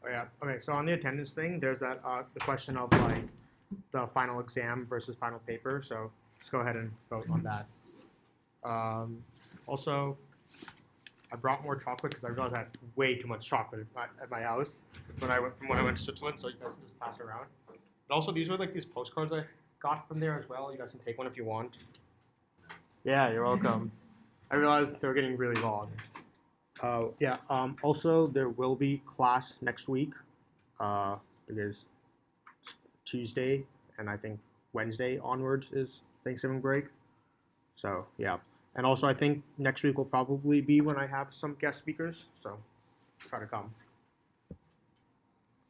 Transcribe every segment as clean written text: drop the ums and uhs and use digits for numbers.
Oh yeah. Okay. So on the attendance thing, there's that the question of like the final exam versus final paper. So let's go ahead and vote on that. Um, Also, I brought more chocolate because I realized I had way too much chocolate at my house when I went to Switzerland. So you guys can just pass it around. But also, these are like these postcards I got from there as well. You guys can take one if you want. Yeah, you're welcome. I realized they were getting really long. Yeah. Also, there will be class next week because it's Tuesday and I think Wednesday onwards is Thanksgiving break. So yeah. And also, I think next week will probably be when I have some guest speakers. So try to come.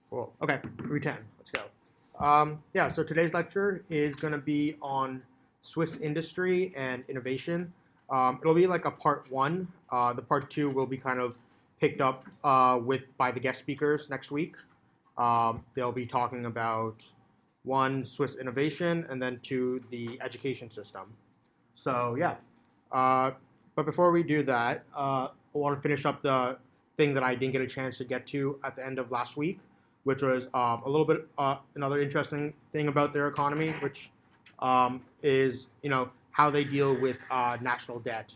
Cool. Okay, 310. Let's go. Yeah, so today's lecture is going to be on Swiss industry and innovation. It'll be like a part one. The part two will be kind of picked up by the guest speakers next week. They'll be talking about one, Swiss innovation, and then two, the education system. So yeah, but before we do that, I want to finish up the thing that I didn't get a chance to get to at the end of last week, which was a little bit another interesting thing about their economy, which is how they deal with national debt,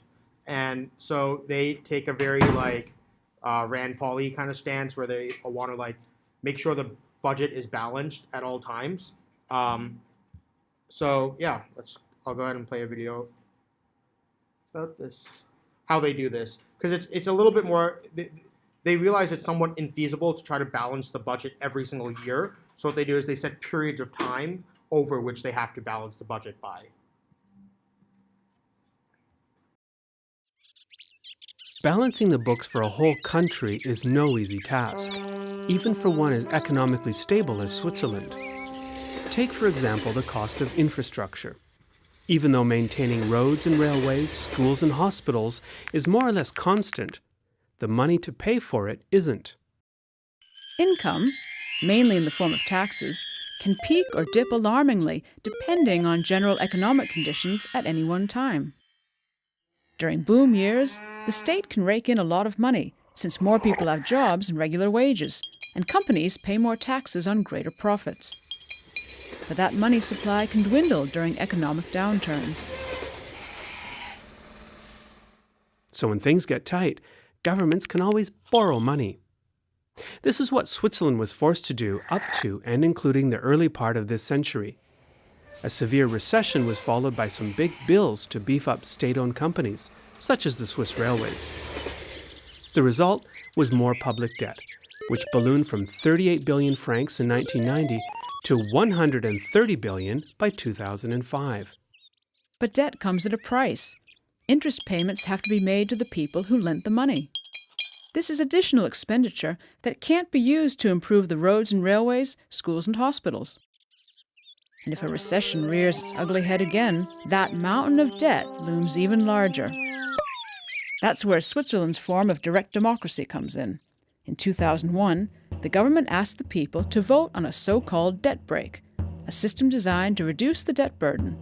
and so they take a very like Rand Paul-y kind of stance where they want to like make sure the budget is balanced at all times. So yeah, I'll go ahead and play a video about this, how they do this, because it's a little bit more. They realize it's somewhat infeasible to try to balance the budget every single year. So what they do is they set periods of time over which they have to balance the budget by. Balancing the books for a whole country is no easy task, even for one as economically stable as Switzerland. Take, for example, the cost of infrastructure. Even though maintaining roads and railways, schools and hospitals is more or less constant, the money to pay for it isn't. Income, mainly in the form of taxes, can peak or dip alarmingly depending on general economic conditions at any one time. During boom years, the state can rake in a lot of money since more people have jobs and regular wages, and companies pay more taxes on greater profits. But that money supply can dwindle during economic downturns. So when things get tight, governments can always borrow money. This is what Switzerland was forced to do up to and including the early part of this century. A severe recession was followed by some big bills to beef up state-owned companies, such as the Swiss railways. The result was more public debt, which ballooned from 38 billion francs in 1990 to 130 billion by 2005. But debt comes at a price. Interest payments have to be made to the people who lent the money. This is additional expenditure that can't be used to improve the roads and railways, schools and hospitals. And if a recession rears its ugly head again, that mountain of debt looms even larger. That's where Switzerland's form of direct democracy comes in. In 2001, the government asked the people to vote on a so-called debt brake, a system designed to reduce the debt burden.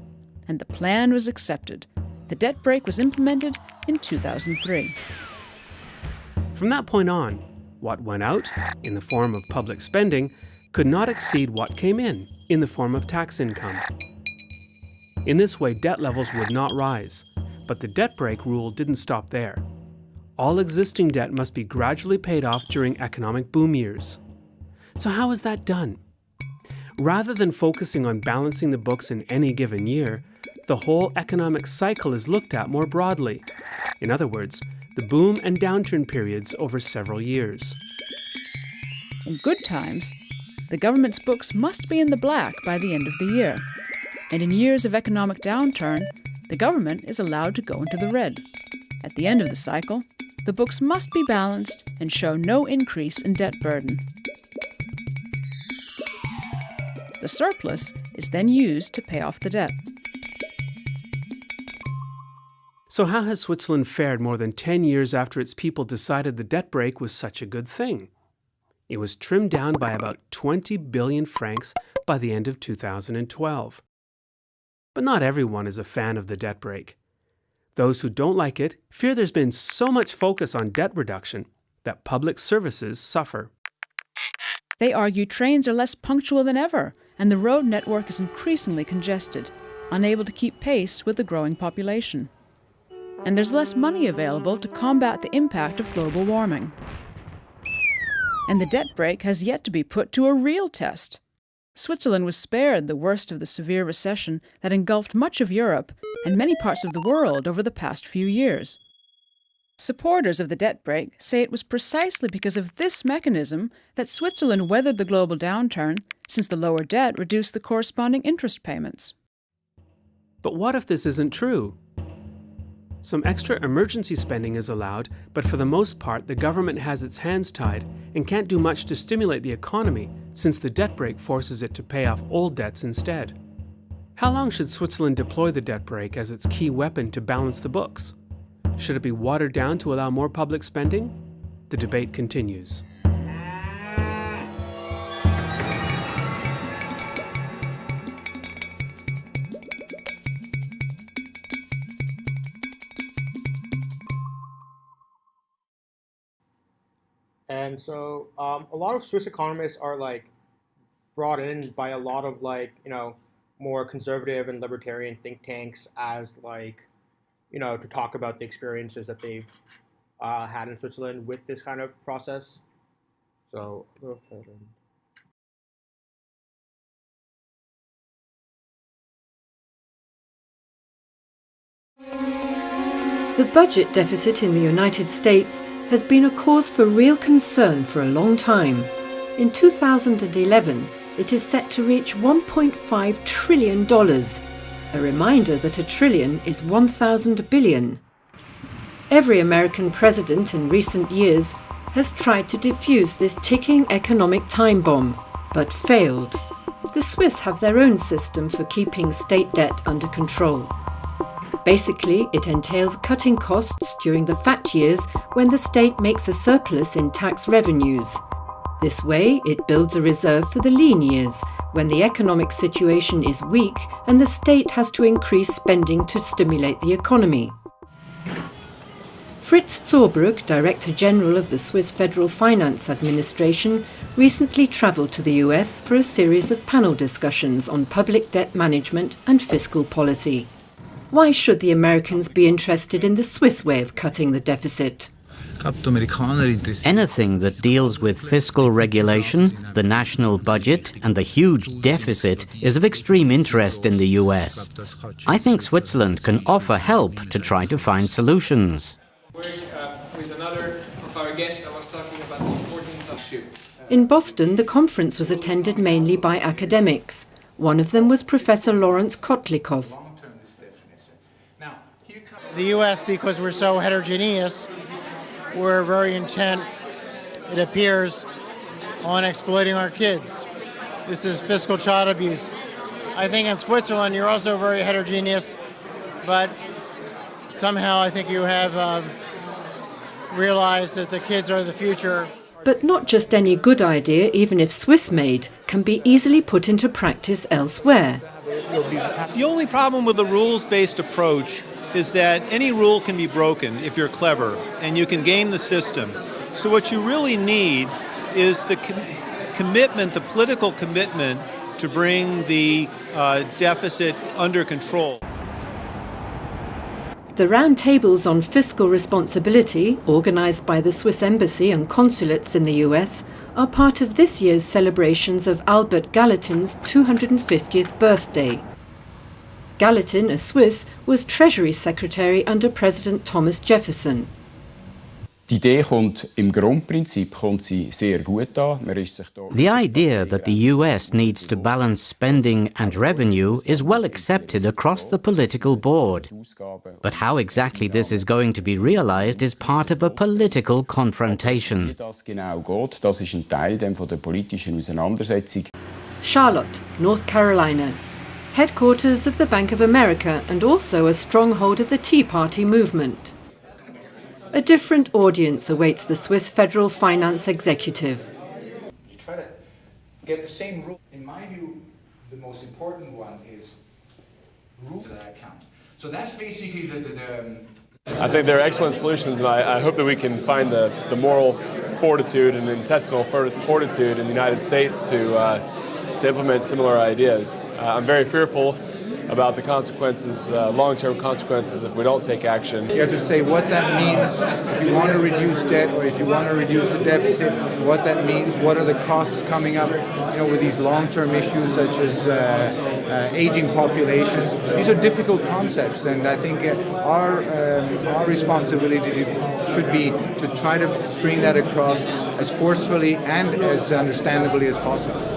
And the plan was accepted. The debt brake was implemented in 2003. From that point on, what went out, in the form of public spending, could not exceed what came in the form of tax income. In this way, debt levels would not rise, but the debt brake rule didn't stop there. All existing debt must be gradually paid off during economic boom years. So how is that done? Rather than focusing on balancing the books in any given year, the whole economic cycle is looked at more broadly. In other words, the boom and downturn periods over several years. In good times, the government's books must be in the black by the end of the year. And in years of economic downturn, the government is allowed to go into the red. At the end of the cycle, the books must be balanced and show no increase in debt burden. The surplus is then used to pay off the debt. So how has Switzerland fared more than 10 years after its people decided the debt brake was such a good thing? It was trimmed down by about 20 billion francs by the end of 2012. But not everyone is a fan of the debt brake. Those who don't like it fear there's been so much focus on debt reduction that public services suffer. They argue trains are less punctual than ever, and the road network is increasingly congested, unable to keep pace with the growing population. And there's less money available to combat the impact of global warming. And the debt brake has yet to be put to a real test. Switzerland was spared the worst of the severe recession that engulfed much of Europe and many parts of the world over the past few years. Supporters of the debt brake say it was precisely because of this mechanism that Switzerland weathered the global downturn, since the lower debt reduced the corresponding interest payments. But what if this isn't true? Some extra emergency spending is allowed, but for the most part the government has its hands tied and can't do much to stimulate the economy, since the debt brake forces it to pay off old debts instead. How long should Switzerland deploy the debt brake as its key weapon to balance the books? Should it be watered down to allow more public spending? The debate continues. And so a lot of Swiss economists are like brought in by a lot of more conservative and libertarian think tanks as to talk about the experiences that they've had in Switzerland with this kind of process. So go ahead The budget deficit in the United States has been a cause for real concern for a long time. In 2011, it is set to reach $1.5 trillion, a reminder that a trillion is 1,000 billion. Every American president in recent years has tried to defuse this ticking economic time bomb, but failed. The Swiss have their own system for keeping state debt under control. Basically, it entails cutting costs during the fat years when the state makes a surplus in tax revenues. This way, it builds a reserve for the lean years, when the economic situation is weak and the state has to increase spending to stimulate the economy. Fritz Zorbruch, Director General of the Swiss Federal Finance Administration, recently travelled to the US for a series of panel discussions on public debt management and fiscal policy. Why should the Americans be interested in the Swiss way of cutting the deficit? Anything that deals with fiscal regulation, the national budget, and the huge deficit is of extreme interest in the US. I think Switzerland can offer help to try to find solutions. With another of our guests, I was talking about the importance of In Boston, the conference was attended mainly by academics. One of them was Professor Lawrence Kotlikoff. The U.S., because we're so heterogeneous, we're very intent, it appears, on exploiting our kids. This is fiscal child abuse. I think in Switzerland you're also very heterogeneous, but somehow I think you have realized that the kids are the future. But not just any good idea, even if Swiss-made, can be easily put into practice elsewhere. The only problem with the rules-based approach is that any rule can be broken if you're clever, and you can game the system. So what you really need is the commitment, the political commitment, to bring the deficit under control. The roundtables on fiscal responsibility, organised by the Swiss Embassy and consulates in the US, are part of this year's celebrations of Albert Gallatin's 250th birthday. Gallatin, a Swiss, was Treasury Secretary under President Thomas Jefferson. Die Idee kommt im Grundprinzip sehr gut an. The idea that the US needs to balance spending and revenue is well accepted across the political board. But how exactly this is going to be realized is part of a political confrontation. Wie das genau geht, das ist ein Teil von der politischen Auseinandersetzung. Charlotte, North Carolina, headquarters of the Bank of America and also a stronghold of the Tea Party movement. A different audience awaits the Swiss Federal Finance Executive. You try to get the same rule. In my view, the most important one is rules that account. So that's basically I think they're excellent solutions, and I hope that we can find the moral fortitude and intestinal fortitude in the United States to implement similar ideas. I'm very fearful about the consequences, long-term consequences, if we don't take action. You have to say what that means if you want to reduce debt or if you want to reduce the deficit, what that means, what are the costs coming up, with these long-term issues such as aging populations. These are difficult concepts, and I think our responsibility should be to try to bring that across as forcefully and as understandably as possible.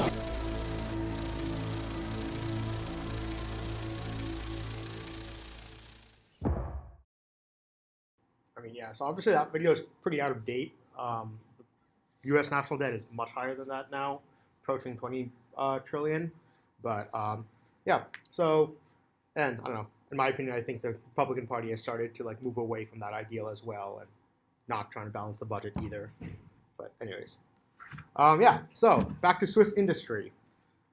I mean, yeah, so obviously that video is pretty out of date. U.S. national debt is much higher than that now, approaching 20 trillion. But yeah, so, and I don't know, in my opinion, I think the Republican Party has started to move away from that ideal as well and not trying to balance the budget either. But anyways, yeah, so back to Swiss industry.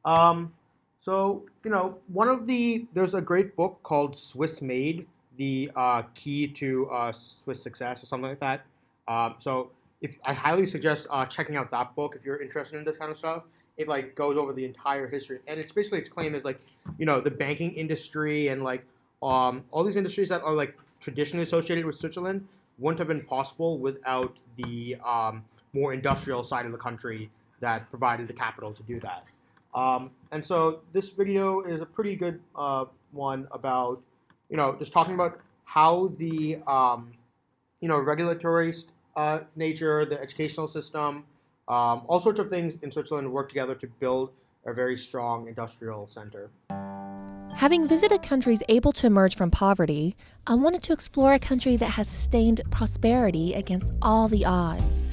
So, there's a great book called Swiss Made, the key to Swiss success or something like that. So I highly suggest checking out that book if you're interested in this kind of stuff. It goes over the entire history, and it's basically its claim is the banking industry and all these industries that are traditionally associated with Switzerland wouldn't have been possible without the more industrial side of the country that provided the capital to do that. And so this video is a pretty good one about just talking about how the regulatory nature, the educational system, all sorts of things in Switzerland work together to build a very strong industrial center. Having visited countries able to emerge from poverty, I wanted to explore a country that has sustained prosperity against all the odds.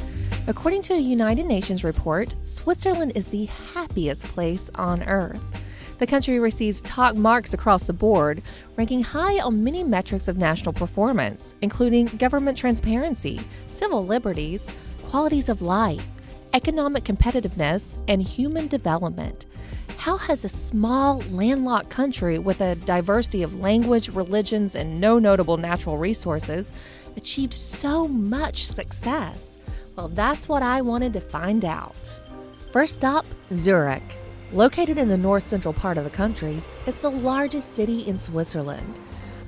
According to a United Nations report, Switzerland is the happiest place on earth. The country receives top marks across the board, ranking high on many metrics of national performance, including government transparency, civil liberties, qualities of life, economic competitiveness, and human development. How has a small, landlocked country with a diversity of language, religions, and no notable natural resources achieved so much success? Well, that's what I wanted to find out. First stop, Zurich. Located in the north-central part of the country, it's the largest city in Switzerland.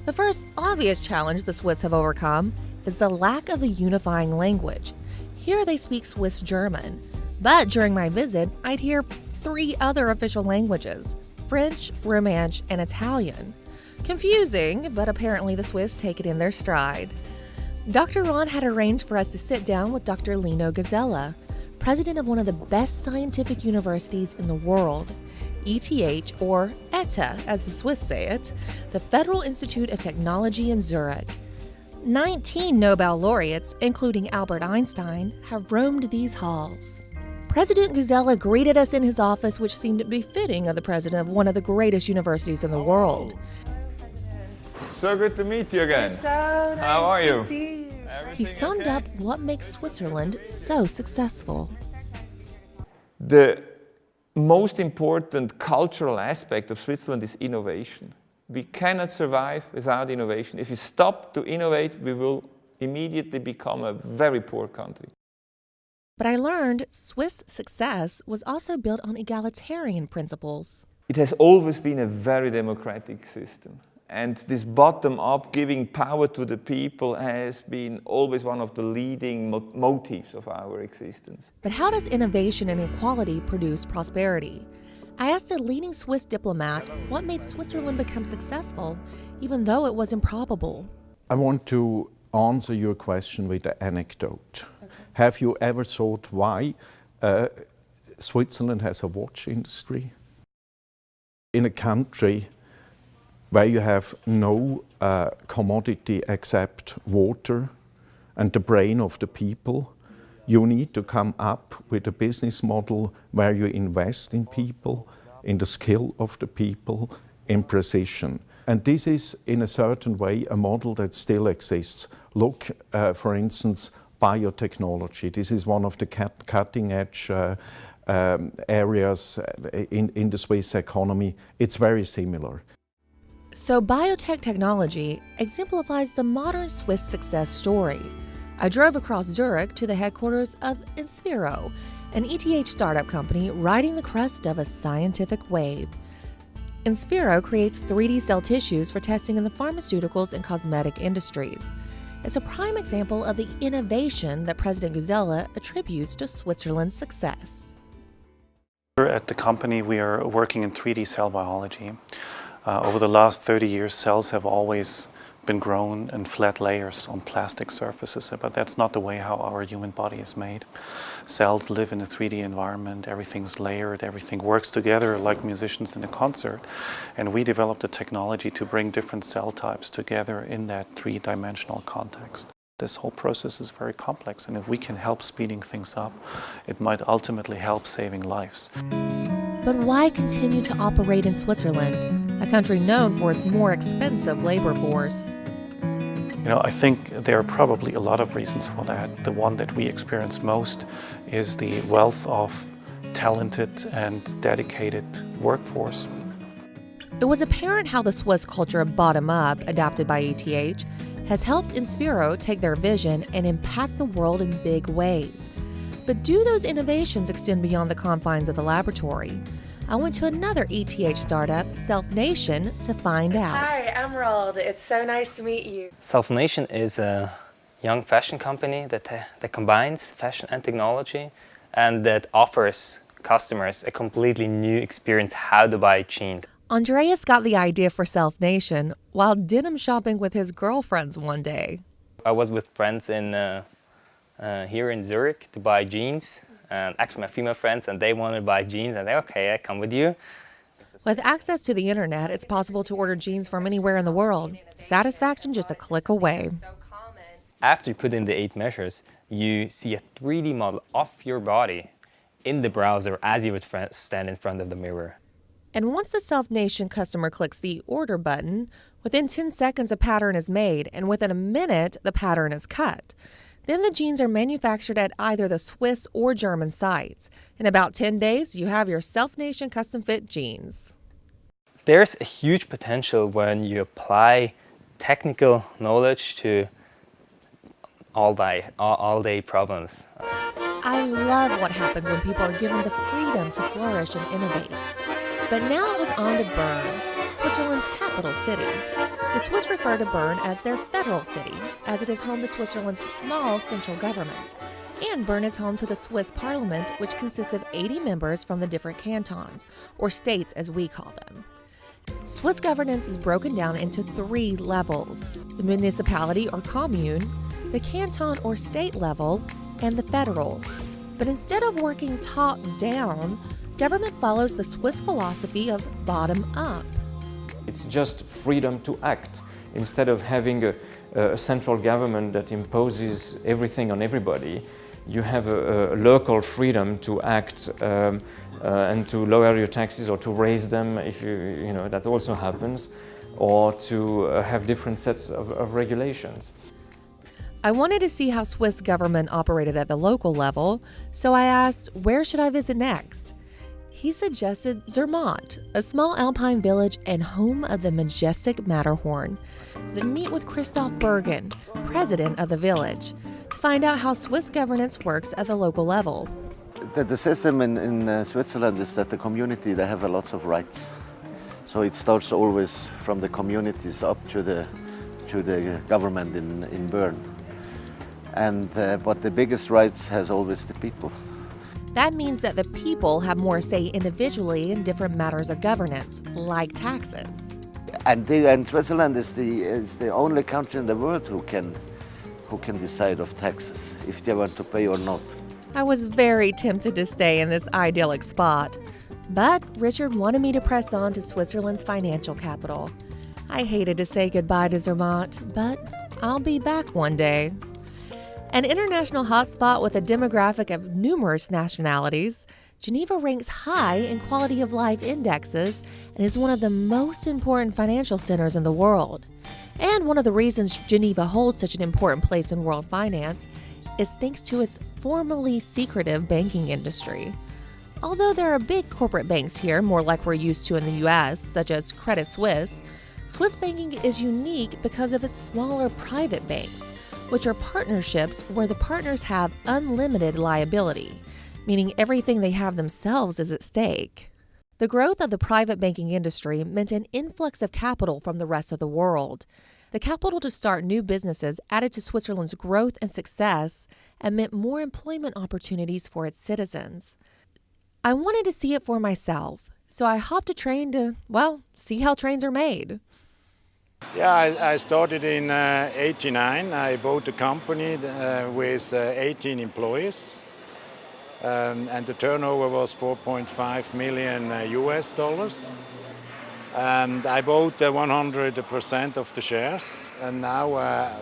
The first obvious challenge the Swiss have overcome is the lack of a unifying language. Here they speak Swiss German, but during my visit, I'd hear 3 other official languages: French, Romansh, and Italian. Confusing, but apparently the Swiss take it in their stride. Dr. Ron had arranged for us to sit down with Dr. Lino Gazella, president of one of the best scientific universities in the world, ETH, or ETA, as the Swiss say it, the Federal Institute of Technology in Zurich. 19 Nobel laureates, including Albert Einstein, have roamed these halls. President Gazella greeted us in his office, which seemed befitting of the president of one of the greatest universities in the world. So good to meet you again. It's so nice How are you? to see you. He summed up what makes Switzerland so successful. The most important cultural aspect of Switzerland is innovation. We cannot survive without innovation. If we stop to innovate, we will immediately become a very poor country. But I learned Swiss success was also built on egalitarian principles. It has always been a very democratic system. And this bottom-up giving power to the people has been always one of the leading motives of our existence. But how does innovation and equality produce prosperity? I asked a leading Swiss diplomat what made Switzerland become successful, even though it was improbable. I want to answer your question with an anecdote. Okay. Have you ever thought why Switzerland has a watch industry? In a country where you have no commodity except water and the brain of the people, you need to come up with a business model where you invest in people, in the skill of the people, in precision. And this is, in a certain way, a model that still exists. Look, for instance, biotechnology. This is one of the cutting-edge areas in the Swiss economy. It's very similar. So biotech technology exemplifies the modern Swiss success story. I drove across Zurich to the headquarters of Inspiro, an ETH startup company riding the crest of a scientific wave. Inspiro creates 3D cell tissues for testing in the pharmaceuticals and cosmetic industries. It's a prime example of the innovation that President Guzella attributes to Switzerland's success. At the company, we are working in 3D cell biology. Over the last 30 years, cells have always been grown in flat layers on plastic surfaces, but that's not the way how our human body is made. Cells live in a 3D environment, everything's layered, everything works together like musicians in a concert, and we developed a technology to bring different cell types together in that three-dimensional context. This whole process is very complex, and if we can help speeding things up, it might ultimately help saving lives. But why continue to operate in Switzerland, a country known for its more expensive labor force? You know, I think there are probably a lot of reasons for that. The one that we experience most is the wealth of talented and dedicated workforce. It was apparent how the Swiss culture of bottom-up, adapted by ETH, has helped Inspiro take their vision and impact the world in big ways. But do those innovations extend beyond the confines of the laboratory? I went to another ETH startup, SelfNation, to find out. Hi, Emerald. It's so nice to meet you. SelfNation is a young fashion company that combines fashion and technology and that offers customers a completely new experience how to buy jeans. Andreas got the idea for SelfNation while denim shopping with his girlfriends one day. I was with friends here in Zurich to buy jeans. And actually my female friends, and they wanted to buy jeans, and they okay, I come with you. With access to the internet, it's possible to order jeans from anywhere in the world. Satisfaction just a click away. After you put in the 8 measures, you see a 3D model of your body in the browser as you would stand in front of the mirror. And once the SelfNation customer clicks the order button, within 10 seconds a pattern is made, and within a minute the pattern is cut. Then the jeans are manufactured at either the Swiss or German sites. In about 10 days, you have your SelfNation custom-fit jeans. There's a huge potential when you apply technical knowledge to all-day problems. I love what happens when people are given the freedom to flourish and innovate. But now it was on to Bern, Switzerland's capital city. The Swiss refer to Bern as their federal city, as it is home to Switzerland's small central government. And Bern is home to the Swiss parliament, which consists of 80 members from the different cantons, or states as we call them. Swiss governance is broken down into 3 levels: the municipality or commune, the canton or state level, and the federal. But instead of working top-down, government follows the Swiss philosophy of bottom-up. It's just freedom to act. Instead of having a central government that imposes everything on everybody, you have a local freedom to act and to lower your taxes or to raise them if you know that also happens, or to have different sets of regulations. I wanted to see how Swiss government operated at the local level, so I asked, where should I visit next? He suggested Zermatt, a small alpine village and home of the majestic Matterhorn, to meet with Christoph Bergen, president of the village, to find out how Swiss governance works at the local level. The system in Switzerland is that the community, they have lots of rights. So it starts always from the communities up to the government in Bern. But the biggest rights has always the people. That means that the people have more say individually in different matters of governance, like taxes. And Switzerland is the only country in the world who can decide of taxes, if they want to pay or not. I was very tempted to stay in this idyllic spot, but Richard wanted me to press on to Switzerland's financial capital. I hated to say goodbye to Zermatt, but I'll be back one day. An international hotspot with a demographic of numerous nationalities, Geneva ranks high in quality of life indexes and is one of the most important financial centers in the world. And one of the reasons Geneva holds such an important place in world finance is thanks to its formerly secretive banking industry. Although there are big corporate banks here, more like we're used to in the US, such as Credit Suisse, Swiss banking is unique because of its smaller private banks, which are partnerships where the partners have unlimited liability, meaning everything they have themselves is at stake. The growth of the private banking industry meant an influx of capital from the rest of the world. The capital to start new businesses added to Switzerland's growth and success and meant more employment opportunities for its citizens. I wanted to see it for myself, so I hopped a train to, well, see how trains are made. Yeah, I started in '89. I bought a company with 18 employees, and the turnover was 4.5 million US dollars. And I bought 100% of the shares, and now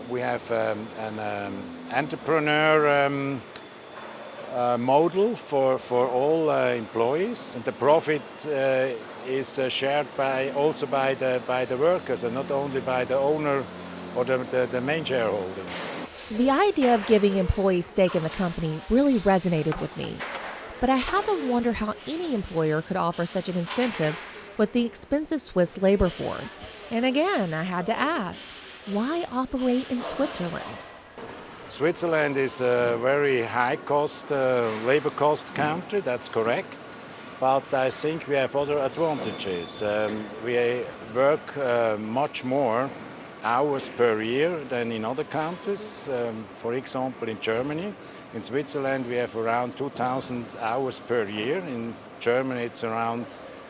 we have an entrepreneur model for all employees. And the profit is shared also by the workers, and not only by the owner or the main shareholder. The idea of giving employees stake in the company really resonated with me, but I have to wonder how any employer could offer such an incentive with the expensive Swiss labor force. And again, I had to ask, why operate in Switzerland? Switzerland is a very high-cost labor cost country, that's correct. But I think we have other advantages. We work much more hours per year than in other countries. For example, in Germany. In Switzerland, we have around 2,000 hours per year. In Germany, it's around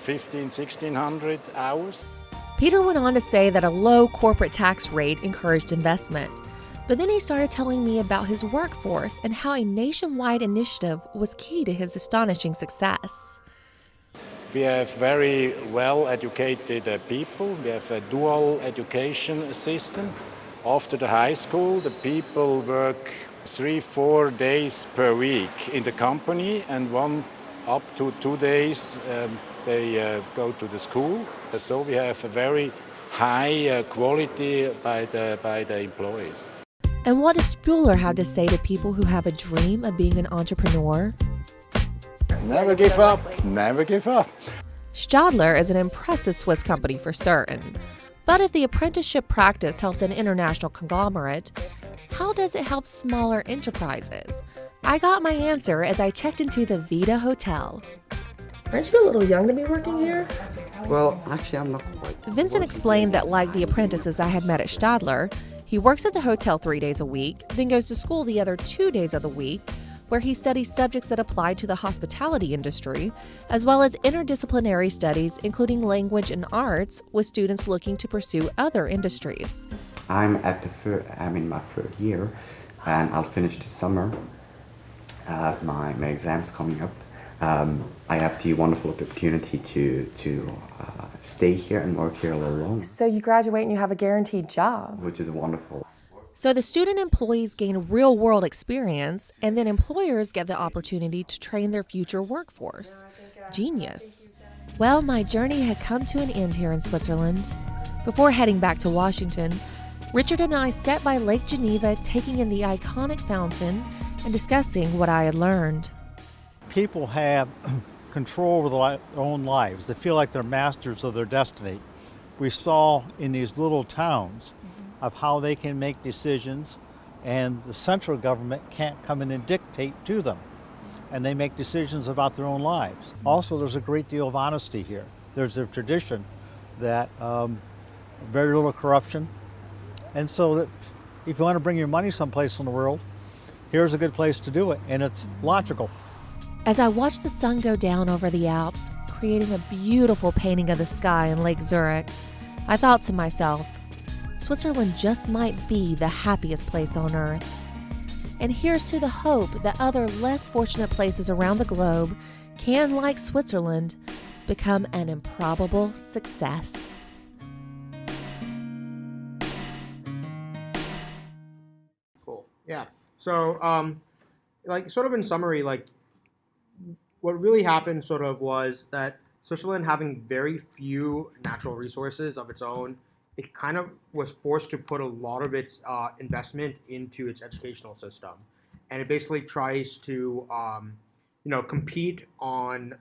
1,600 hours. Peter went on to say that a low corporate tax rate encouraged investment. But then he started telling me about his workforce and how a nationwide initiative was key to his astonishing success. We have very well-educated people. We have a dual education system. After the high school, the people work 3-4 days per week in the company, and up to 2 days they go to the school. So we have a very high quality by the employees. And what does Spuler have to say to people who have a dream of being an entrepreneur? Never give up, never give up. Stadler is an impressive Swiss company for certain. But if the apprenticeship practice helps an international conglomerate, how does it help smaller enterprises? I got my answer as I checked into the Vita Hotel. Aren't you a little young to be working here? Well, actually, I'm not quite. Vincent explained that, like the apprentices I had met at Stadler, he works at the hotel 3 days a week, then goes to school the other 2 days of the week, where he studies subjects that apply to the hospitality industry, as well as interdisciplinary studies, including language and arts, with students looking to pursue other industries. I'm in my third year, and I'll finish this summer. I have my exams coming up. I have the wonderful opportunity to stay here and work here a little longer. So you graduate and you have a guaranteed job. Which is wonderful. So the student employees gain real-world experience, and then employers get the opportunity to train their future workforce. Genius. Well, my journey had come to an end here in Switzerland. Before heading back to Washington, Richard and I sat by Lake Geneva, taking in the iconic fountain and discussing what I had learned. People have control over their own lives. They feel like they're masters of their destiny. We saw in these little towns of how they can make decisions, and the central government can't come in and dictate to them. And they make decisions about their own lives. Also, there's a great deal of honesty here. There's a tradition that very little corruption. And so that if you want to bring your money someplace in the world, here's a good place to do it, and it's logical. As I watched the sun go down over the Alps, creating a beautiful painting of the sky in Lake Zurich, I thought to myself, Switzerland just might be the happiest place on earth. And here's to the hope that other less fortunate places around the globe can, like Switzerland, become an improbable success. Cool. Yeah. So, like, sort of in summary, like, what really happened sort of was that Switzerland, having very few natural resources of its own, it kind of was forced to put a lot of its investment into its educational system. And it basically tries to, compete on,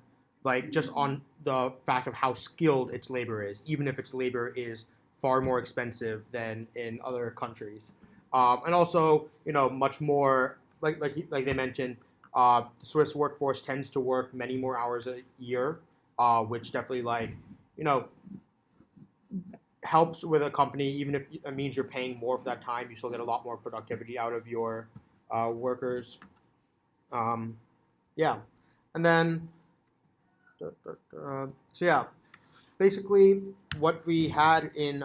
like, just on the fact of how skilled its labor is, even if its labor is far more expensive than in other countries. And also, much more like they mentioned, the Swiss workforce tends to work many more hours a year, which definitely you know helps with a company. Even if it means you're paying more for that time, you still get a lot more productivity out of your workers. Yeah, and then so yeah, basically what we had in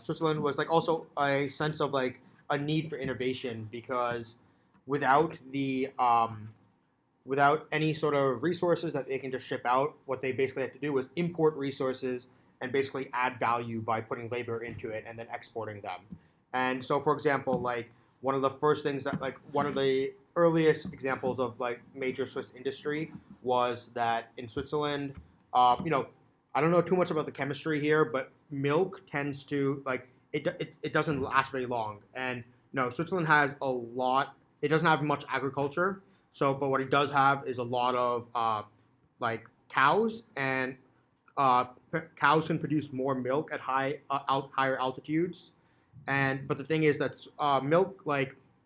Switzerland was also a sense of a need for innovation, because without the without any sort of resources that they can just ship out, what they basically had to do was import resources and basically add value by putting labor into it and then exporting them. And so, for example, one of the first things that one of the earliest examples of major Swiss industry was that in Switzerland, I don't know too much about the chemistry here, but milk tends to it doesn't last very long. And Switzerland has a lot. It doesn't have much agriculture, but what it does have is a lot of cows, and cows can produce more milk at higher altitudes. But the thing is that milk,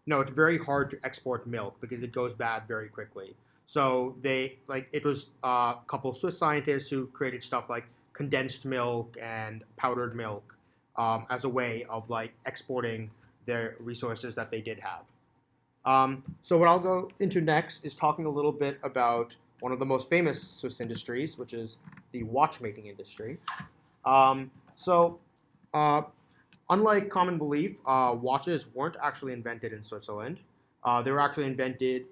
it's very hard to export milk because it goes bad very quickly. So it was a couple of Swiss scientists who created stuff like condensed milk and powdered milk as a way of exporting their resources that they did have. So what I'll go into next is talking a little bit about one of the most famous Swiss industries, which is the watchmaking industry. Um, so unlike common belief, watches weren't actually invented in Switzerland. They were actually invented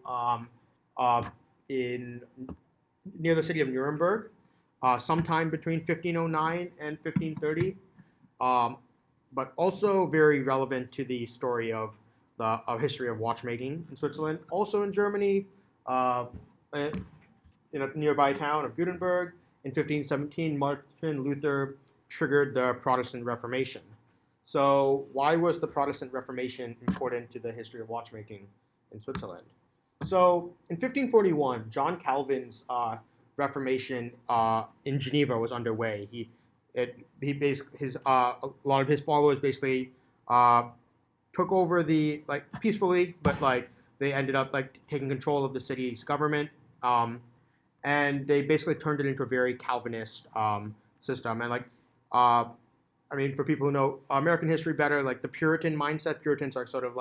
in near the city of Nuremberg, sometime between 1509 and 1530. But also very relevant to the story of the history of watchmaking in Switzerland. Also in Germany, in a nearby town of Gutenberg, in 1517, Martin Luther triggered the Protestant Reformation. So why was the Protestant Reformation important to the history of watchmaking in Switzerland? So in 1541, John Calvin's Reformation in Geneva was underway. A lot of his followers basically took over peacefully, but they ended up taking control of the city's government, and they basically turned it into a very Calvinist system. And for people who know American history better, the Puritan mindset, Puritans are sort of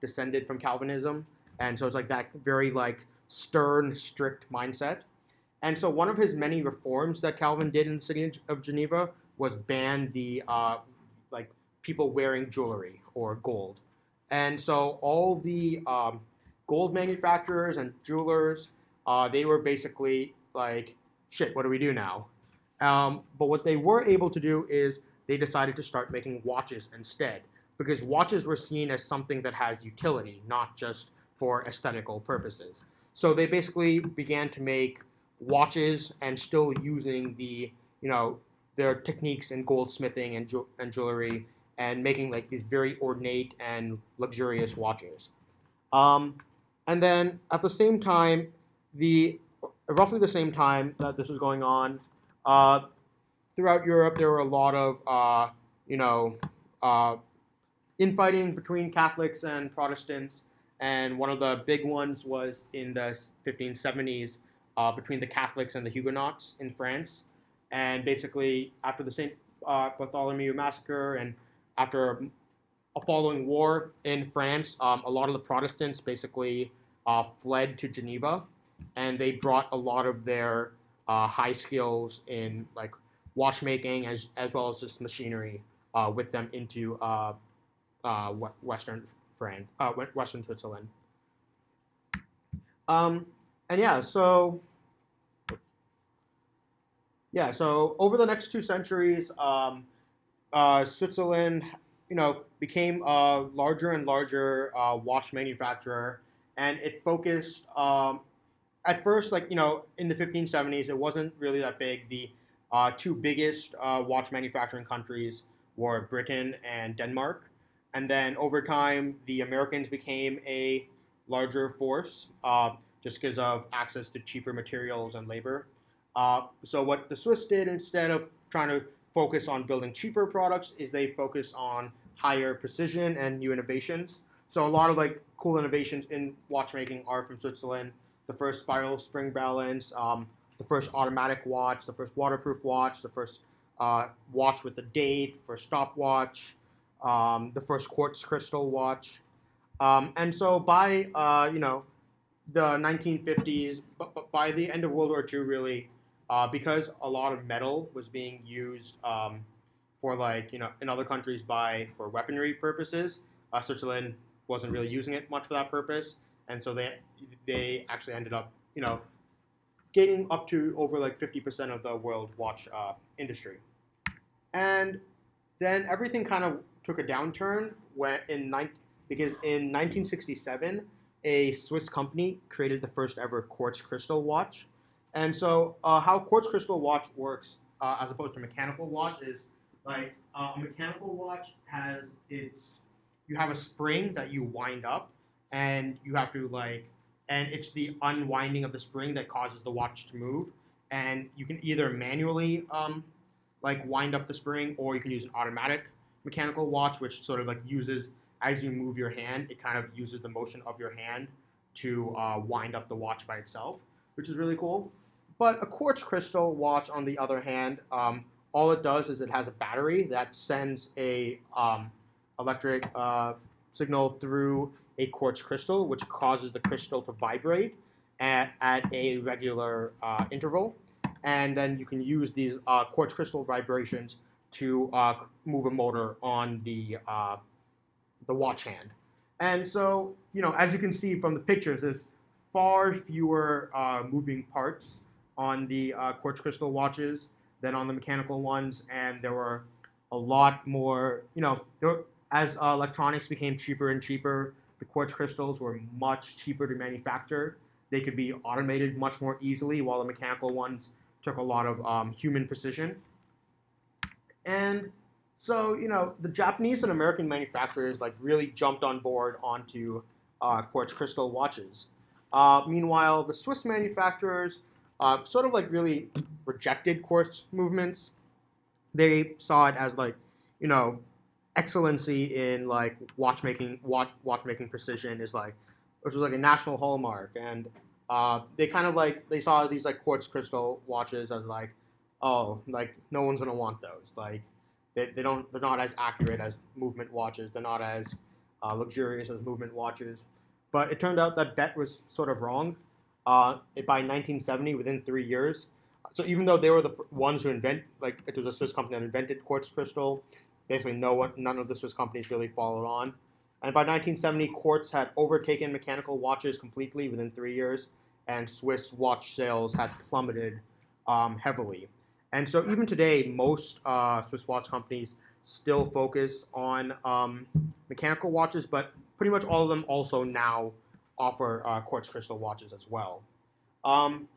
descended from Calvinism, and so it's that very stern, strict mindset. And so one of his many reforms that Calvin did in the city of Geneva was ban the people wearing jewelry or gold. And so all the gold manufacturers and jewelers, they were basically shit, what do we do now? But what they were able to do is they decided to start making watches instead, because watches were seen as something that has utility, not just for aesthetical purposes. So they basically began to make watches and still using their techniques in goldsmithing and jewelry, and making these very ornate and luxurious watches. And then at the same time, roughly the same time that this was going on, throughout Europe there were a lot of infighting between Catholics and Protestants, and one of the big ones was in the 1570s between the Catholics and the Huguenots in France. And basically, after the St. Bartholomew Massacre and after a following war in France, a lot of the Protestants basically fled to Geneva, and they brought a lot of their high skills in watchmaking as well as just machinery with them into Western France, Western Switzerland. So over the next 2 centuries, Switzerland, became a larger and larger watch manufacturer, and it focused at first, in the 1570s, it wasn't really that big. The 2 biggest watch manufacturing countries were Britain and Denmark, and then over time, the Americans became a larger force just because of access to cheaper materials and labor. So what the Swiss did, instead of trying to focus on building cheaper products, is they focus on higher precision and new innovations. so a lot of like cool innovations in watchmaking are from Switzerland. The first spiral spring balance, the first automatic watch, the first waterproof watch, the first watch with a date, first stopwatch, the first quartz crystal watch. And so by the 1950s, but by the end of World War II, really, because a lot of metal was being used for in other countries for weaponry purposes, Switzerland wasn't really using it much for that purpose, and so they actually ended up gaining up to over 50% of the world watch industry. And then everything kind of took a downturn because in 1967, a Swiss company created the first ever quartz crystal watch. And so how quartz crystal watch works as opposed to mechanical watch is a mechanical watch you have a spring that you wind up, and you have to and it's the unwinding of the spring that causes the watch to move. And you can either manually wind up the spring, or you can use an automatic mechanical watch, which sort of uses, as you move your hand, it kind of uses the motion of your hand to wind up the watch by itself, which is really cool. But a quartz crystal watch, on the other hand, all it does is it has a battery that sends a electric signal through a quartz crystal, which causes the crystal to vibrate at a regular interval. And then you can use these quartz crystal vibrations to move a motor on the watch hand. And so, as you can see from the pictures, there's far fewer moving parts on the quartz crystal watches than on the mechanical ones, and there were a lot more, as electronics became cheaper and cheaper, the quartz crystals were much cheaper to manufacture. They could be automated much more easily, while the mechanical ones took a lot of human precision. And so, the Japanese and American manufacturers really jumped on board onto quartz crystal watches. Meanwhile, the Swiss manufacturers sort of really rejected quartz movements. They saw it as excellency in watchmaking precision which was a national hallmark. And they kind of they saw these quartz crystal watches as no one's gonna want those. They're not as accurate as movement watches. They're not as luxurious as movement watches. But it turned out that bet was sort of wrong. By 1970, within 3 years, so even though they were the ones who it was a Swiss company that invented quartz crystal, basically none of the Swiss companies really followed on. And by 1970, quartz had overtaken mechanical watches completely within 3 years, and Swiss watch sales had plummeted heavily. And so even today, most Swiss watch companies still focus on mechanical watches, but pretty much all of them also now offer quartz crystal watches as well. And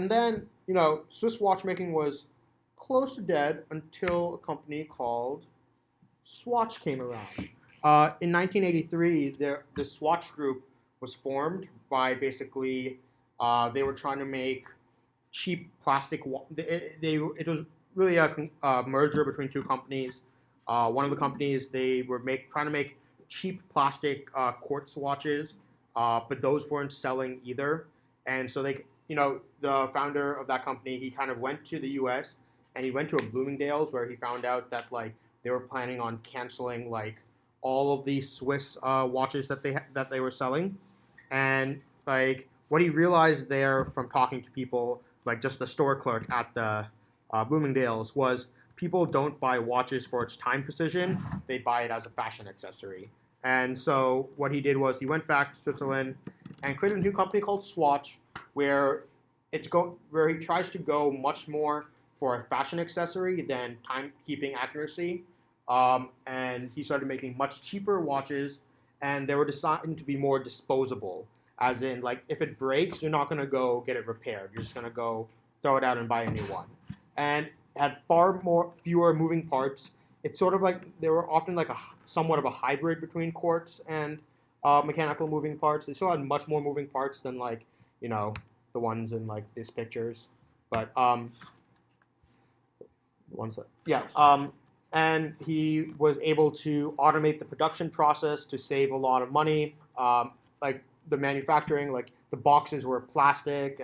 then, Swiss watchmaking was close to dead until a company called Swatch came around. In 1983, the Swatch Group was formed by basically, they were trying to make cheap plastic. It was really a merger between two companies. One of the companies, they were trying to make cheap plastic quartz watches, but those weren't selling either. And so the founder of that company, he kind of went to the U.S. and he went to a Bloomingdale's, where he found out that they were planning on canceling all of these Swiss watches that they were selling. And what he realized there from talking to people, just the store clerk at the Bloomingdale's, was people don't buy watches for its time precision. They buy it as a fashion accessory. And so what he did was he went back to Switzerland and created a new company called Swatch, where he tries to go much more for a fashion accessory than timekeeping accuracy. And he started making much cheaper watches, and they were designed to be more disposable. As in, if it breaks, you're not going to go get it repaired. You're just going to go throw it out and buy a new one. And it had fewer moving parts. It's sort of they were often somewhat of a hybrid between quartz and mechanical moving parts. They still had much more moving parts than the ones in these pictures. But and he was able to automate the production process to save a lot of money. Like the manufacturing, like the boxes were plastic,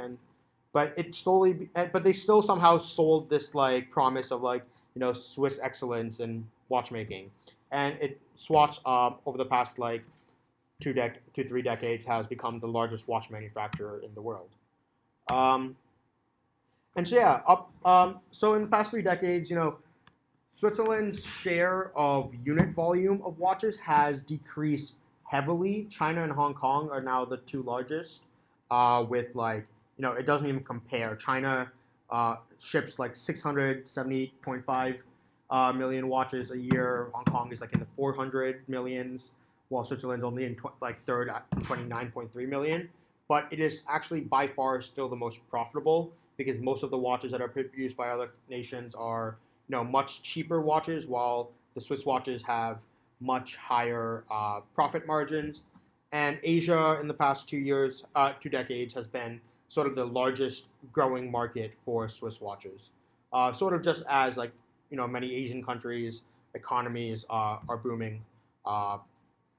but they still somehow sold this like promise of like Swiss excellence in watchmaking, and Swatch over the past like 3 decades has become the largest watch manufacturer in the world. And so yeah, so in the past 3 decades, Switzerland's share of unit volume of watches has decreased heavily. China and Hong Kong are now the 2 largest, with like, it doesn't even compare. China ships like 670.5 million watches a year. Hong Kong is like in the 400 millions, while Switzerland's only in third at 29.3 million. But it is actually by far still the most profitable, because most of the watches that are produced by other nations are much cheaper watches, while the Swiss watches have much higher profit margins. And Asia in the past 2 decades has been sort of the largest growing market for Swiss watches. Sort of just as like many Asian countries' economies are booming,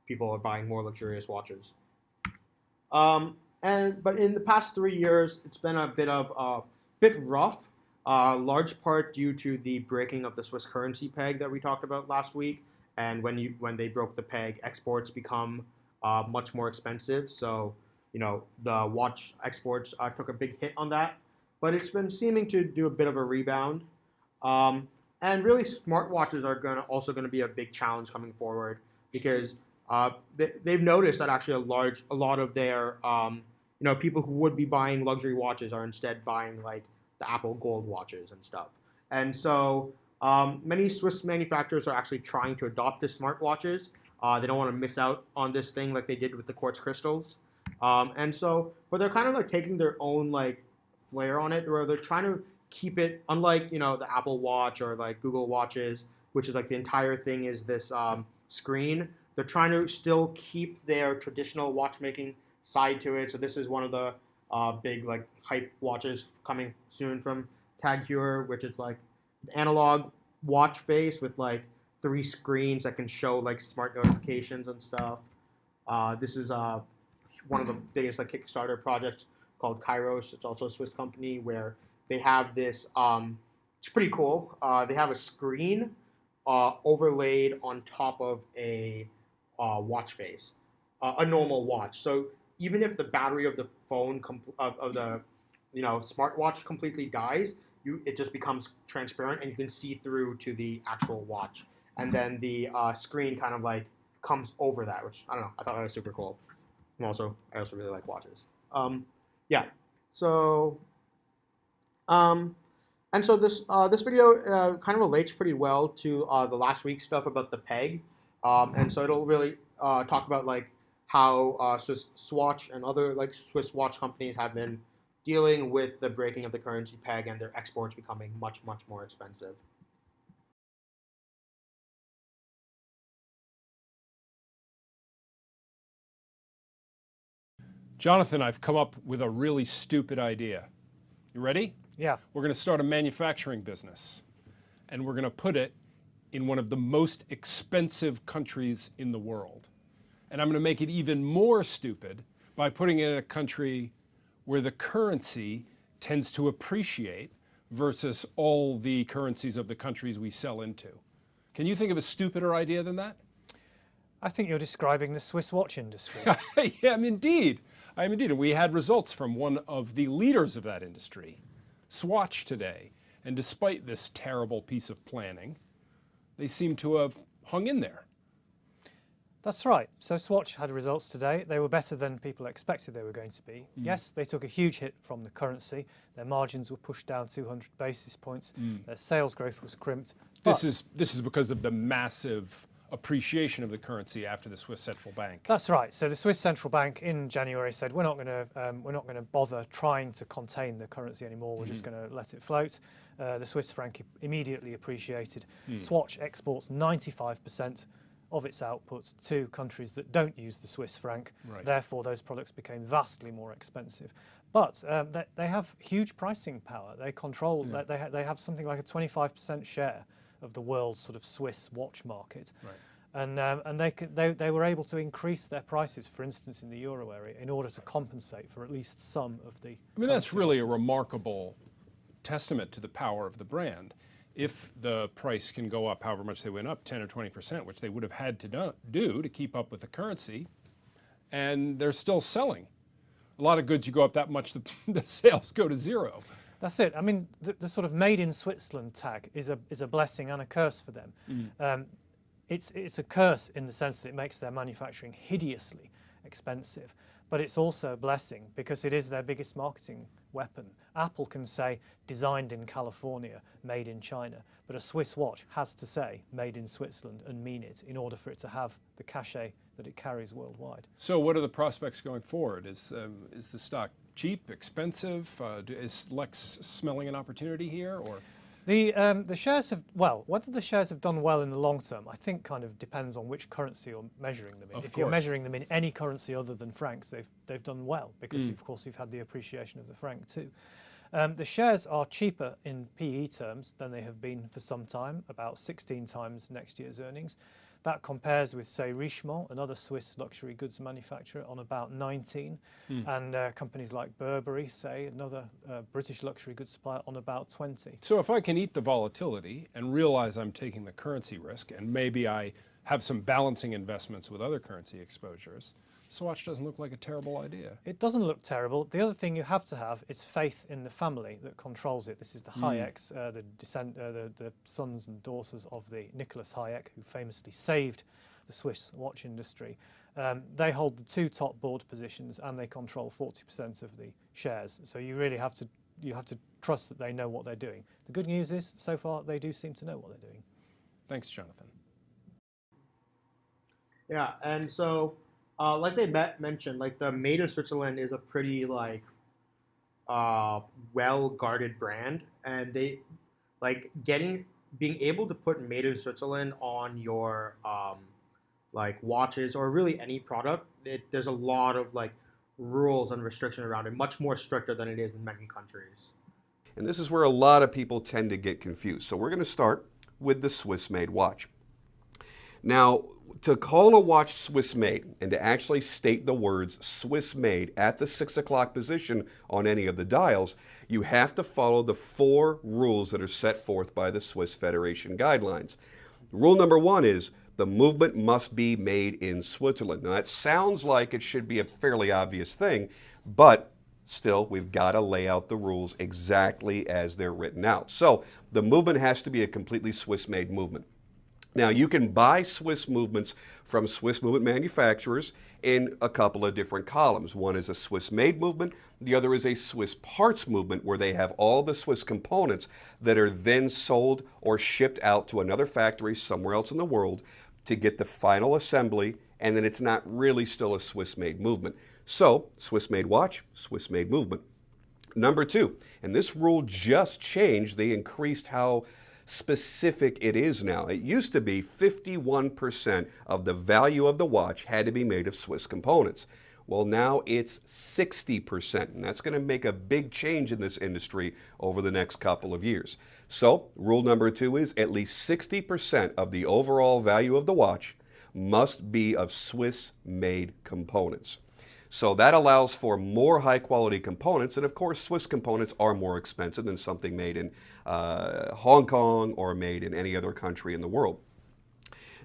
people are buying more luxurious watches. But in the past 3 years, it's been a bit rough. Large part due to the breaking of the Swiss currency peg that we talked about last week, and when they broke the peg, exports become much more expensive. So the watch exports took a big hit on that, but it's been seeming to do a bit of a rebound. And really, smartwatches are also going to be a big challenge coming forward, because they've noticed that actually a lot of their people who would be buying luxury watches are instead buying like the Apple Gold watches and stuff. And so many Swiss manufacturers are actually trying to adopt the smartwatches. They don't want to miss out on this thing like they did with the quartz crystals. But they're kind of like taking their own like flair on it, where they're trying to keep it, unlike the Apple Watch or like Google watches, which is like the entire thing is this screen. They're trying to still keep their traditional watchmaking side to it. So this is one of the big like hype watches coming soon from Tag Heuer, which is like an analog watch face with like 3 screens that can show like smart notifications and stuff. This is one of the biggest like Kickstarter projects called Kairos. It's also a Swiss company, where they have this. It's pretty cool. They have a screen overlaid on top of a watch face, a normal watch. So even if the battery of the phone of the smartwatch completely dies, it just becomes transparent and you can see through to the actual watch. And then the screen kind of like comes over that, which I don't know. I thought that was super cool. I also really like watches. Yeah. So and so this video kind of relates pretty well to the last week's stuff about the peg, and so it'll really talk about like how Swatch and other like Swiss watch companies have been dealing with the breaking of the currency peg and their exports becoming much more expensive. Jonathan, I've come up with a really stupid idea. You ready? Yeah. We're going to start a manufacturing business, and we're going to put it in one of the most expensive countries in the world. And I'm going to make it even more stupid by putting it in a country where the currency tends to appreciate versus all the currencies of the countries we sell into. Can you think of a stupider idea than that? I think you're describing the Swiss watch industry. I am indeed. And we had results from one of the leaders of that industry, Swatch, today. And despite this terrible piece of planning, they seem to have hung in there. That's right. So Swatch had results today. They were better than people expected they were going to be. Yes, they took a huge hit from the currency. Their margins were pushed down 200 basis points. Their sales growth was crimped. This is because of the massive appreciation of the currency after the Swiss central bank. That's right. So the Swiss central bank in January said we're not going to bother trying to contain the currency anymore. We're just going to let it float. The Swiss franc immediately appreciated. Swatch exports 95% of its output to countries that don't use the Swiss franc. Right. Therefore, those products became vastly more expensive. But they have huge pricing power. They control. They have something like a 25% share of the world's sort of Swiss watch market. Right. And they were able to increase their prices, for instance, in the euro area, in order to compensate for at least some of the. I mean, that's really a remarkable testament to the power of the brand. If the price can go up however much they went up, 10 or 20%, which they would have had to do to keep up with the currency, and they're still selling. A lot of goods, you go up that much, the sales go to zero. That's it. I mean, the sort of made in Switzerland tag is a blessing and a curse for them. It's a curse in the sense that it makes their manufacturing hideously expensive, but it's also a blessing because it is their biggest marketing weapon. Apple can say designed in California, made in China, but a Swiss watch has to say made in Switzerland and mean it in order for it to have the cachet that it carries worldwide. So what are the prospects going forward? Is the stock cheap, expensive? Is Lex smelling an opportunity here, or? The shares have, well, whether the shares have done well in the long term, I think kind of depends on which currency you're measuring them in. If you're measuring them in any currency other than francs, they've done well because, of course, you've had the appreciation of the franc too. The shares are cheaper in PE terms than they have been for some time, about 16 times next year's earnings. That compares with, say, Richemont, another Swiss luxury goods manufacturer, on about 19, and companies like Burberry, say, another British luxury goods supplier, on about 20. So if I can eat the volatility and realize I'm taking the currency risk, and maybe I have some balancing investments with other currency exposures, Swatch doesn't look like a terrible idea. It doesn't look terrible. The other thing you have to have is faith in the family that controls it. This is the Hayeks, the sons and daughters of the Nicholas Hayek, who famously saved the Swiss watch industry. They hold the two top board positions and they control 40% of the shares. So you really have to trust that they know what they're doing. The good news is, so far, they do seem to know what they're doing. Thanks, Jonathan. Yeah, and so like they mentioned, like the Made in Switzerland is a pretty like well-guarded brand, and they like being able to put Made in Switzerland on your like watches or really any product. There's a lot of like rules and restrictions around it, much more stricter than it is in many countries. And this is where a lot of people tend to get confused. So we're going to start with the Swiss-made watch. Now, to call a watch Swiss-made and to actually state the words Swiss-made at the 6 o'clock position on any of the dials, you have to follow the 4 rules that are set forth by the Swiss Federation guidelines. Rule number 1 is the movement must be made in Switzerland. Now, that sounds like it should be a fairly obvious thing, but still, we've got to lay out the rules exactly as they're written out. So, the movement has to be a completely Swiss-made movement. Now, you can buy Swiss movements from Swiss movement manufacturers in a couple of different columns. One is a Swiss-made movement. The other is a Swiss parts movement, where they have all the Swiss components that are then sold or shipped out to another factory somewhere else in the world to get the final assembly, and then it's not really still a Swiss-made movement. So, Swiss-made watch, Swiss-made movement. Number 2, and this rule just changed. They increased how specific it is now. It used to be 51% of the value of the watch had to be made of Swiss components. Well, now it's 60%, and that's going to make a big change in this industry over the next couple of years. So, rule number 2 is at least 60% of the overall value of the watch must be of Swiss-made components. So that allows for more high-quality components, and of course, Swiss components are more expensive than something made in Hong Kong or made in any other country in the world.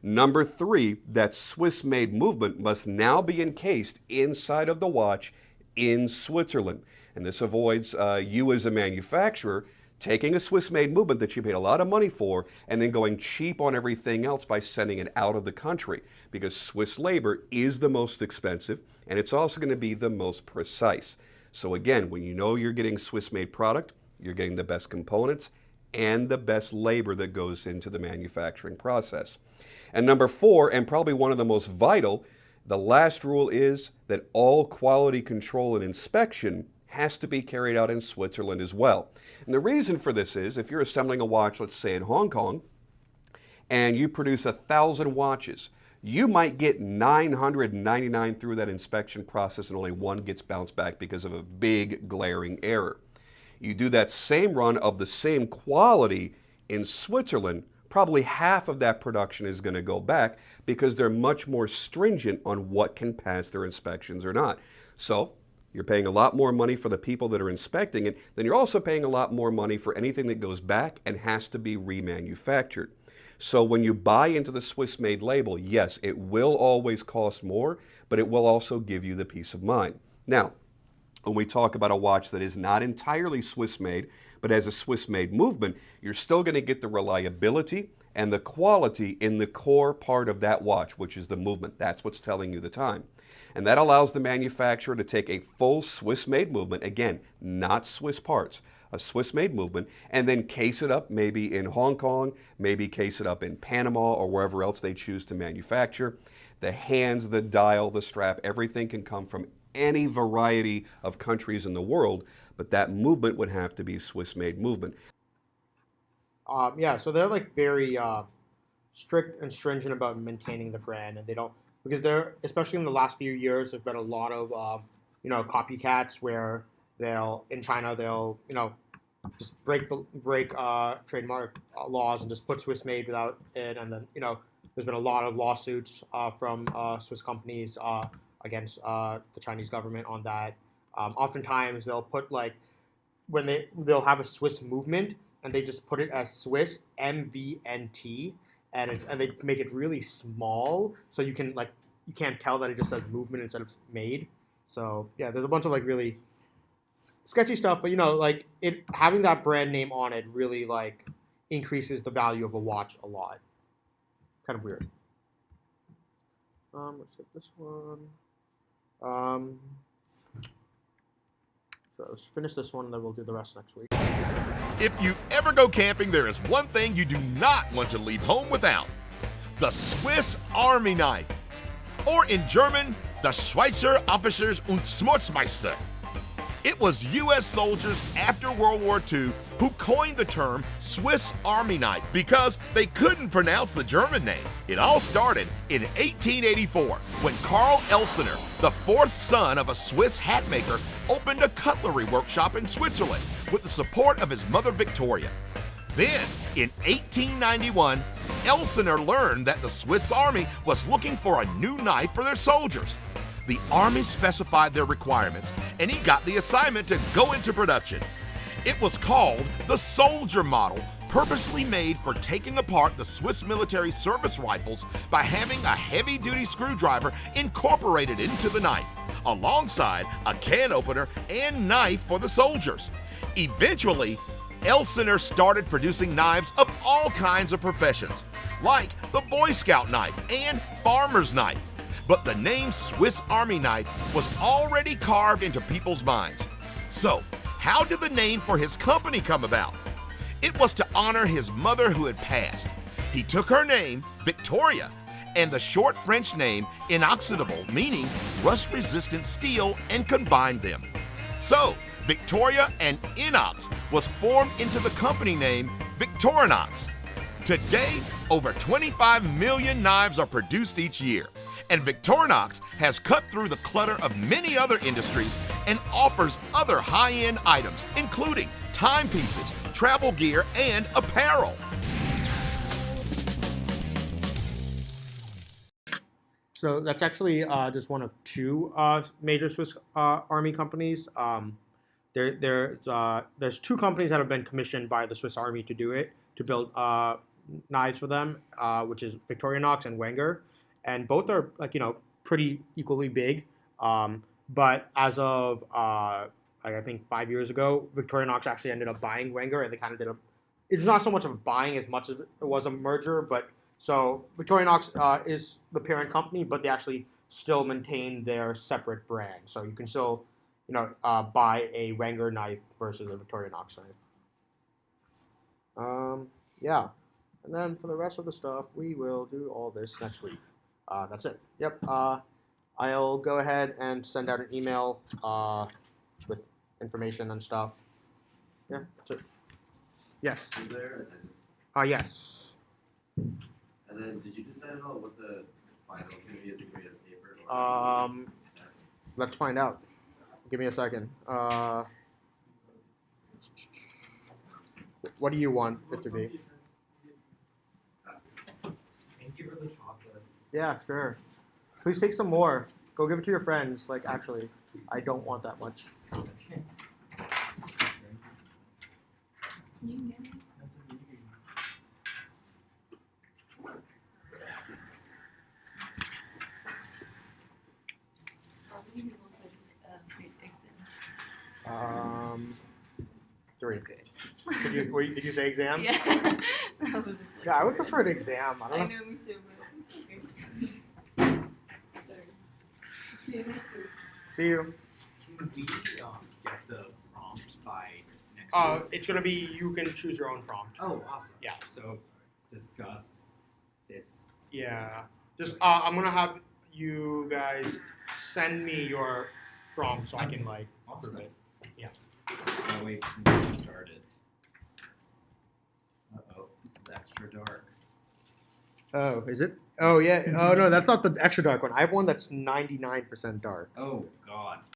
Number 3, that Swiss-made movement must now be encased inside of the watch in Switzerland. And this avoids you as a manufacturer taking a Swiss-made movement that you paid a lot of money for and then going cheap on everything else by sending it out of the country, because Swiss labor is the most expensive, and it's also going to be the most precise. So again, when you know you're getting Swiss-made product, you're getting the best components and the best labor that goes into the manufacturing process. And number 4, and probably one of the most vital, the last rule is that all quality control and inspection has to be carried out in Switzerland as well. And the reason for this is, if you're assembling a watch, let's say in Hong Kong, and you produce 1,000 watches, you might get 999 through that inspection process and only 1 gets bounced back because of a big glaring error. You do that same run of the same quality in Switzerland, probably half of that production is going to go back because they're much more stringent on what can pass their inspections or not. So you're paying a lot more money for the people that are inspecting it, then you're also paying a lot more money for anything that goes back and has to be remanufactured. So when you buy into the Swiss-made label, yes, it will always cost more, but it will also give you the peace of mind. Now, when we talk about a watch that is not entirely Swiss-made, but has a Swiss-made movement, you're still going to get the reliability and the quality in the core part of that watch, which is the movement. That's what's telling you the time. And that allows the manufacturer to take a full Swiss-made movement, again, not Swiss parts, a Swiss-made movement, and then case it up maybe in Hong Kong, maybe case it up in Panama or wherever else they choose to manufacture. The hands, the dial, the strap, everything can come from any variety of countries in the world, but that movement would have to be Swiss-made movement. Yeah, so they're like very strict and stringent about maintaining the brand, and they don't, because they're, especially in the last few years, there's been a lot of copycats where in China they'll just break trademark laws and just put Swiss made without it, and then there's been a lot of lawsuits from Swiss companies against the Chinese government on that. Oftentimes they'll put they'll have a Swiss movement and they just put it as Swiss MVNT, and they make it really small so you can't tell that it just says movement instead of made. So yeah, there's a bunch of really sketchy stuff, but having that brand name on it really increases the value of a watch a lot. Kind of weird. Let's hit this one. So let's finish this one, and then we'll do the rest next week. If you ever go camping, there is one thing you do not want to leave home without: the Swiss Army knife, or in German, the Schweizer Officers- und Schmutzmeister. It was U.S. soldiers after World War II who coined the term Swiss Army knife because they couldn't pronounce the German name. It all started in 1884 when Karl Elsener, the fourth son of a Swiss hat maker, opened a cutlery workshop in Switzerland with the support of his mother Victoria. Then, in 1891, Elsener learned that the Swiss Army was looking for a new knife for their soldiers. The Army specified their requirements, and he got the assignment to go into production. It was called the Soldier Model, purposely made for taking apart the Swiss military service rifles by having a heavy-duty screwdriver incorporated into the knife, alongside a can opener and knife for the soldiers. Eventually, Elsener started producing knives of all kinds of professions, like the Boy Scout knife and farmer's knife. But the name Swiss Army knife was already carved into people's minds. So, how did the name for his company come about? It was to honor his mother who had passed. He took her name, Victoria, and the short French name, inoxidable, meaning rust-resistant steel, and combined them. So, Victoria and Inox was formed into the company name Victorinox. Today, over 25 million knives are produced each year, and Victorinox has cut through the clutter of many other industries and offers other high-end items, including timepieces, travel gear, and apparel. So that's actually just one of two major Swiss Army companies. There's two companies that have been commissioned by the Swiss Army to do it, to build knives for them, which is Victorinox and Wenger, and both are pretty equally big. But as of I think 5 years ago, Victorinox actually ended up buying Wenger, and they kind of did it's not so much of a buying as much as it was a merger. But so Victorinox is the parent company, but they actually still maintain their separate brand. So you can still buy a Wenger knife versus a Victorinox knife. Yeah. And then for the rest of the stuff, we will do all this next week. That's it. Yep. I'll go ahead and send out an email with information and stuff. Yeah, that's it. Yes. Is there Yes. And then did you decide at all what the final is going to be as a grade of paper? Let's find out. Give me a second. What do you want it to be? Yeah, sure. Please take some more. Go give it to your friends. Like, actually, I don't want that much. Three. Did you say exam? Yeah. Yeah, I would prefer an exam. I don't know. I know, me too. See you. Can we get the prompts by next week? It's gonna be, you can choose your own prompt. Oh, awesome. Yeah. So discuss this. Yeah. Just I'm gonna have you guys send me your prompt so I can like approve it. Yeah. I'll wait until it started. Uh-oh, this is extra dark. Oh, is it? Oh yeah. Oh no, that's not the extra dark one. I have one that's 99% dark. Oh God.